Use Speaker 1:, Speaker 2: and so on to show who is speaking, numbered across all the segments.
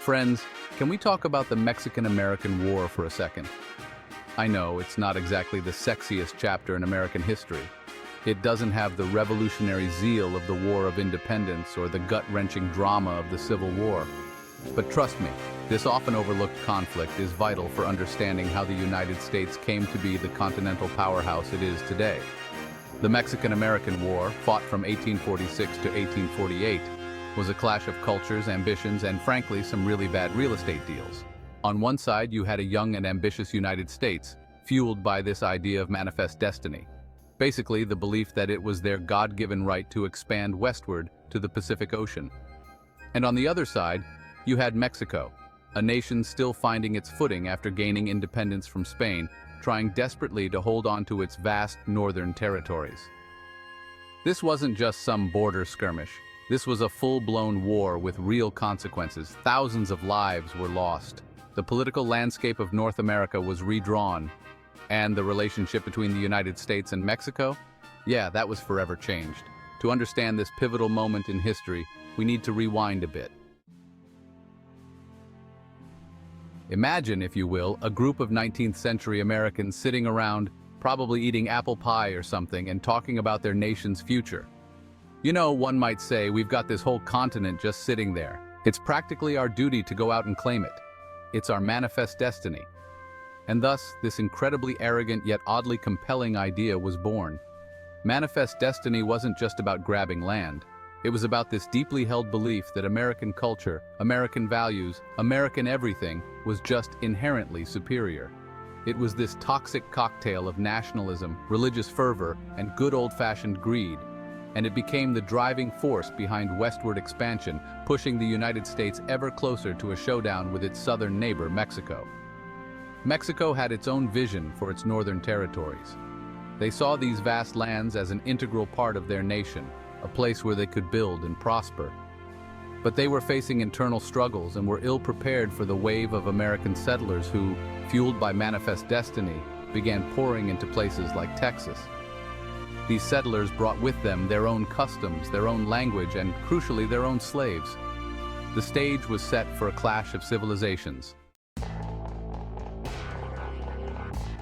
Speaker 1: Friends, can we talk about the Mexican-American War for a second? I know it's not exactly the sexiest chapter in American history. It doesn't have the revolutionary zeal of the War of Independence or the gut-wrenching drama of the Civil War. But trust me, this often overlooked conflict is vital for understanding how the United States came to be the continental powerhouse it is today. The Mexican-American War, fought from 1846 to 1848, was a clash of cultures, ambitions, and frankly, some really bad real estate deals. On one side, you had a young and ambitious United States, fueled by this idea of manifest destiny. Basically, the belief that it was their God-given right to expand westward to the Pacific Ocean. And on the other side, you had Mexico, a nation still finding its footing after gaining independence from Spain, trying desperately to hold on to its vast northern territories. This wasn't just some border skirmish. This was a full-blown war with real consequences. Thousands of lives were lost. The political landscape of North America was redrawn, and the relationship between the United States and Mexico? Yeah, that was forever changed. To understand this pivotal moment in history, we need to rewind a bit. Imagine, if you will, a group of 19th century Americans sitting around, probably eating apple pie or something, and talking about their nation's future. You know, one might say we've got this whole continent just sitting there. It's practically our duty to go out and claim it. It's our manifest destiny. And thus, this incredibly arrogant yet oddly compelling idea was born. Manifest destiny wasn't just about grabbing land. It was about this deeply held belief that American culture, American values, American everything was just inherently superior. It was this toxic cocktail of nationalism, religious fervor, and good old-fashioned greed. And it became the driving force behind westward expansion, pushing the United States ever closer to a showdown with its southern neighbor, Mexico. Mexico had its own vision for its northern territories. They saw these vast lands as an integral part of their nation, a place where they could build and prosper. But they were facing internal struggles and were ill-prepared for the wave of American settlers who, fueled by manifest destiny, began pouring into places like Texas. These settlers brought with them their own customs, their own language, and crucially, their own slaves. The stage was set for a clash of civilizations.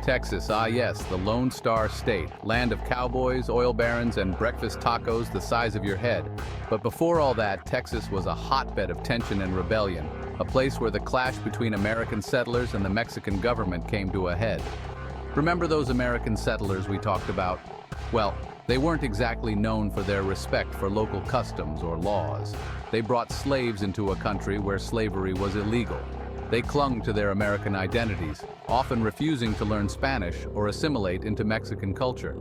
Speaker 1: Texas, ah yes, the Lone Star State, land of cowboys, oil barons, and breakfast tacos the size of your head. But before all that, Texas was a hotbed of tension and rebellion, a place where the clash between American settlers and the Mexican government came to a head. Remember those American settlers we talked about? Well, they weren't exactly known for their respect for local customs or laws. They brought slaves into a country where slavery was illegal. They clung to their American identities, often refusing to learn Spanish or assimilate into Mexican culture.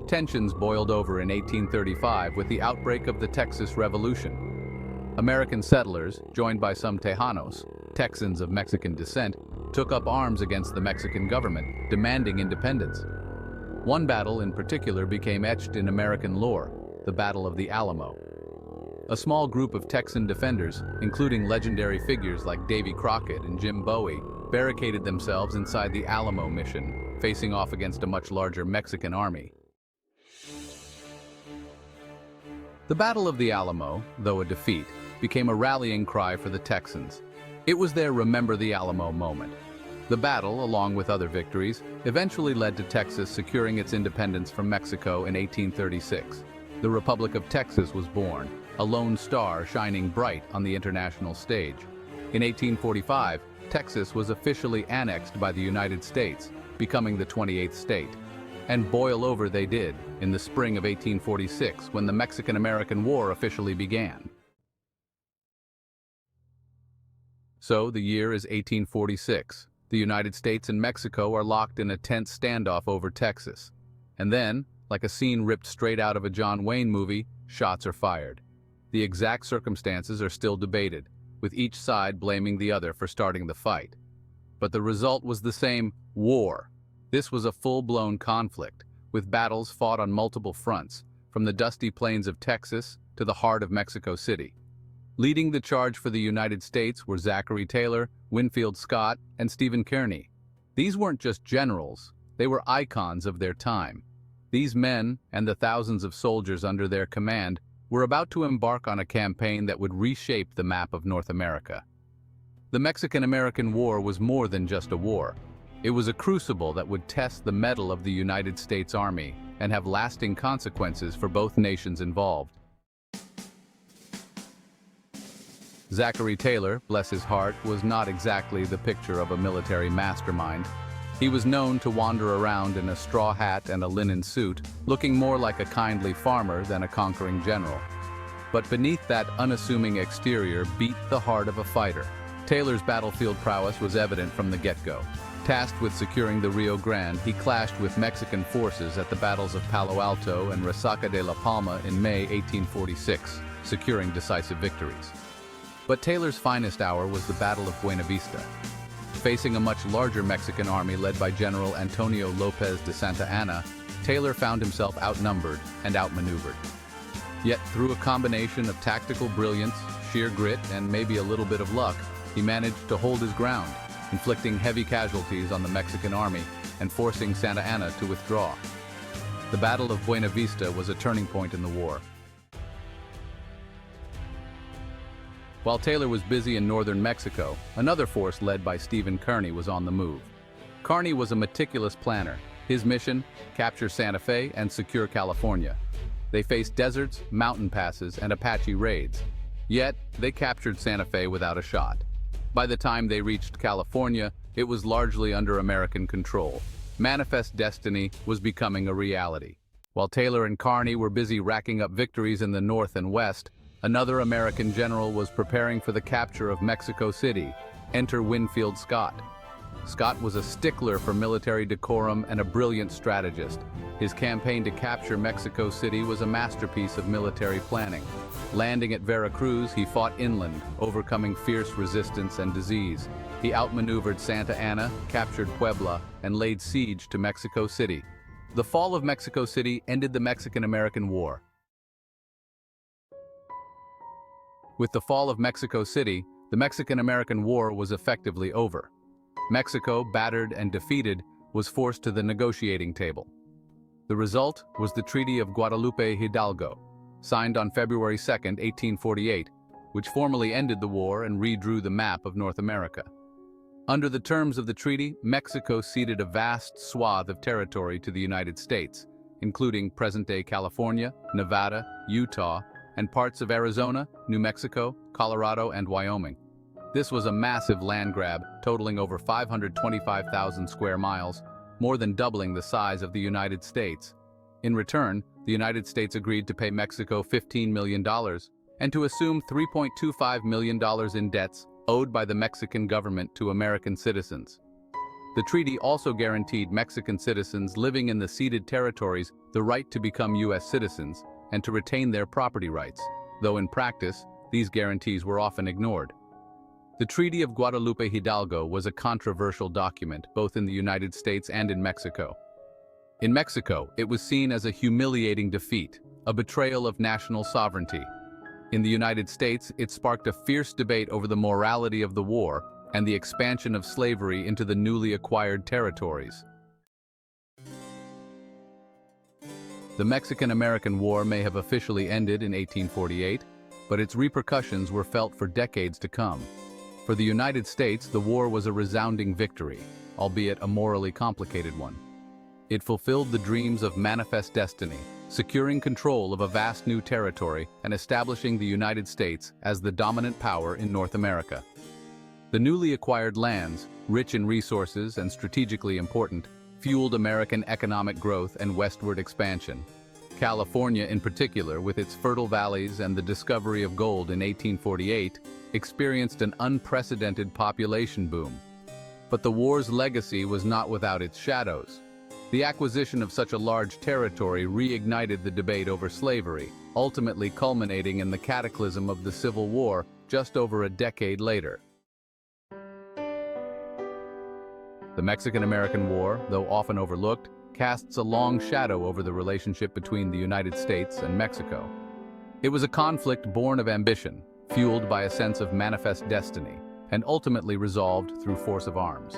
Speaker 1: Tensions boiled over in 1835 with the outbreak of the Texas Revolution. American settlers, joined by some Tejanos, Texans of Mexican descent, took up arms against the Mexican government, demanding independence. One battle in particular became etched in American lore, the Battle of the Alamo. A small group of Texan defenders, including legendary figures like Davy Crockett and Jim Bowie, barricaded themselves inside the Alamo mission, facing off against a much larger Mexican army. The Battle of the Alamo, though a defeat, became a rallying cry for the Texans. It was their Remember the Alamo moment. The battle, along with other victories, eventually led to Texas securing its independence from Mexico in 1836. The Republic of Texas was born, a lone star shining bright on the international stage. In 1845, Texas was officially annexed by the United States, becoming the 28th state. And boil over they did, in the spring of 1846, when the Mexican-American War officially began. So, the year is 1846. The United States and Mexico are locked in a tense standoff over Texas. And then, like a scene ripped straight out of a John Wayne movie, shots are fired. The exact circumstances are still debated, with each side blaming the other for starting the fight. But the result was the same: war. This was a full-blown conflict, with battles fought on multiple fronts, from the dusty plains of Texas to the heart of Mexico City. Leading the charge for the United States were Zachary Taylor, Winfield Scott, and Stephen Carney. These weren't just generals, they were icons of their time. These men, and the thousands of soldiers under their command, were about to embark on a campaign that would reshape the map of North America. The Mexican-American War was more than just a war. It was a crucible that would test the mettle of the United States Army and have lasting consequences for both nations involved. Zachary Taylor, bless his heart, was not exactly the picture of a military mastermind. He was known to wander around in a straw hat and a linen suit, looking more like a kindly farmer than a conquering general. But beneath that unassuming exterior beat the heart of a fighter. Taylor's battlefield prowess was evident from the get-go. Tasked with securing the Rio Grande, he clashed with Mexican forces at the battles of Palo Alto and Resaca de la Palma in May 1846, securing decisive victories. But Taylor's finest hour was the Battle of Buena Vista. Facing a much larger Mexican army led by General Antonio López de Santa Anna, Taylor found himself outnumbered and outmaneuvered. Yet through a combination of tactical brilliance, sheer grit, and maybe a little bit of luck, he managed to hold his ground, inflicting heavy casualties on the Mexican army and forcing Santa Anna to withdraw. The Battle of Buena Vista was a turning point in the war. While Taylor was busy in northern Mexico, another force led by Carney was on the move. Carney was a meticulous planner. His mission, capture Santa Fe and secure California. They faced deserts, mountain passes, and Apache raids. Yet, they captured Santa Fe without a shot. By the time they reached California, it was largely under American control. Manifest destiny was becoming a reality. While Taylor and Carney were busy racking up victories in the north and west, another American general was preparing for the capture of Mexico City. Enter Winfield Scott. Scott was a stickler for military decorum and a brilliant strategist. His campaign to capture Mexico City was a masterpiece of military planning. Landing at Veracruz, he fought inland, overcoming fierce resistance and disease. He outmaneuvered Santa Anna, captured Puebla, and laid siege to Mexico City. The fall of Mexico City ended the Mexican-American War. With the fall of Mexico City, the Mexican-American War was effectively over. Mexico, battered and defeated, was forced to the negotiating table. The result was the Treaty of Guadalupe Hidalgo, signed on February 2, 1848, which formally ended the war and redrew the map of North America. Under the terms of the treaty, Mexico ceded a vast swath of territory to the United States, including present-day California, Nevada, Utah, and parts of Arizona, New Mexico, Colorado, and Wyoming. This was a massive land grab, totaling over 525,000 square miles, more than doubling the size of the United States. In return, the United States agreed to pay Mexico $15 million and to assume $3.25 million in debts owed by the Mexican government to American citizens. The treaty also guaranteed Mexican citizens living in the ceded territories the right to become U.S. citizens and to retain their property rights, though in practice, these guarantees were often ignored. The Treaty of Guadalupe Hidalgo was a controversial document both in the United States and in Mexico. In Mexico, it was seen as a humiliating defeat, a betrayal of national sovereignty. In the United States, it sparked a fierce debate over the morality of the war and the expansion of slavery into the newly acquired territories. The Mexican-American War may have officially ended in 1848, but its repercussions were felt for decades to come. For the United States, the war was a resounding victory, albeit a morally complicated one. It fulfilled the dreams of manifest destiny, securing control of a vast new territory and establishing the United States as the dominant power in North America. The newly acquired lands, rich in resources and strategically important, fueled American economic growth and westward expansion. California, in particular, with its fertile valleys and the discovery of gold in 1848, experienced an unprecedented population boom. But the war's legacy was not without its shadows. The acquisition of such a large territory reignited the debate over slavery, ultimately culminating in the cataclysm of the Civil War just over a decade later. The Mexican-American War, though often overlooked, casts a long shadow over the relationship between the United States and Mexico. It was a conflict born of ambition, fueled by a sense of manifest destiny, and ultimately resolved through force of arms.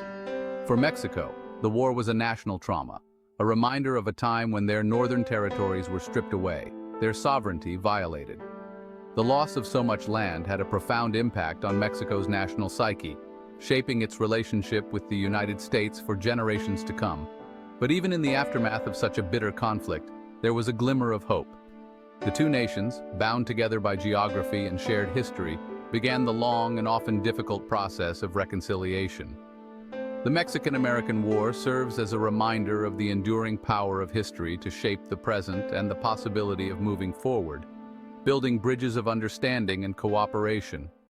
Speaker 1: For Mexico, the war was a national trauma, a reminder of a time when their northern territories were stripped away, their sovereignty violated. The loss of so much land had a profound impact on Mexico's national psyche, shaping its relationship with the United States for generations to come. But even in the aftermath of such a bitter conflict, there was a glimmer of hope. The two nations, bound together by geography and shared history, began the long and often difficult process of reconciliation. The Mexican-American War serves as a reminder of the enduring power of history to shape the present and the possibility of moving forward, building bridges of understanding and cooperation.